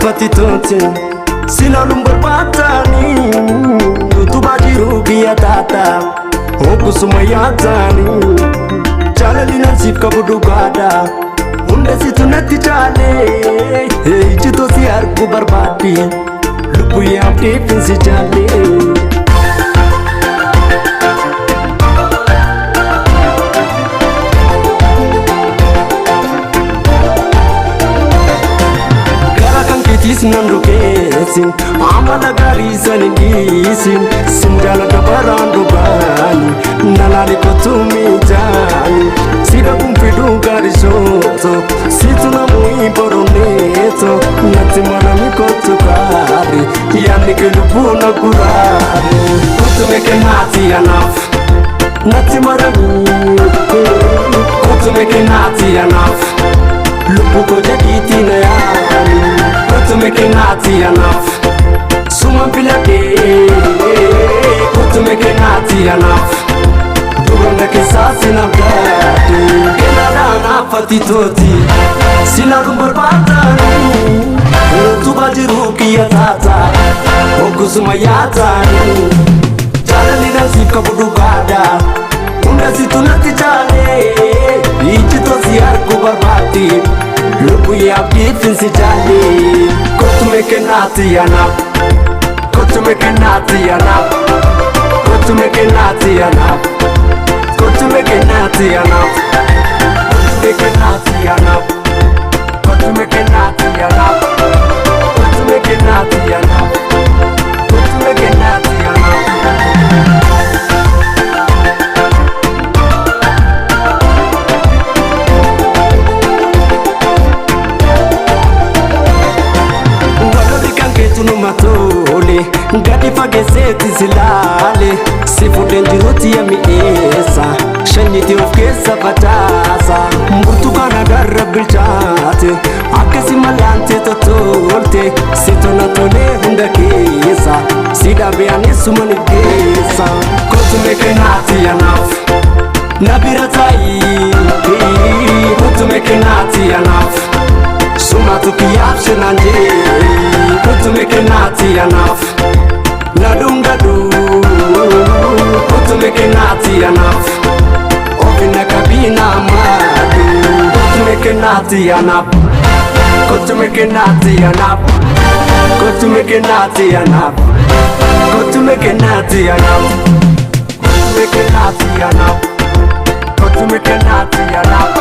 Fatitote sinalu berbatani YouTube jiru biya tata okusuma yatani chalali nasib kabudu gada unde situnati chale chito si arku barbati lupu ya tipin si chale Nandu kesin amala gari sandisin sinjala kabarandu bani nalali kotumi jani sida kumpidu gari soto situna mui boroneto nati marami kotu kari yani kelupuna kurari kutumeke nati anaf nati marami kutumeke nati anaf lupu ko jagiti na yani kutumeke nati enough suma bilake kutumeke nati enough duranga kisasi na gati kenada fatitoti sila rumbar batani tuba jiru kiya tata okusuma yatani jalali nasib kabudu gada unda situnati chale ichito siar kubarbati lupu ya gifin si jali kutumeke nati enough kutumeke nati enough kutumeke nati enough kutumeke nati enough kutumeke nati enough kutumeke nati enough kutumeke nati enough kutumeke nati enough matole ngati fageseti zilale sifude ndiroti ya miesa shaniti ofkesa patasa mburtukana darra bilchate akasi malante totolte sitona tole hunda kesa sida beane sumani kesa kutumeke nati enough nabiratai kutumeke nati enough suma tukiyapshe nanje kutumeke nati enough nadunga du kutumeke nati enough ofina kabina madu kutumeke nati enough kutumeke nati enough kutumeke nati enough kutumeke nati enough kutumeke nati enough kutumeke nati enough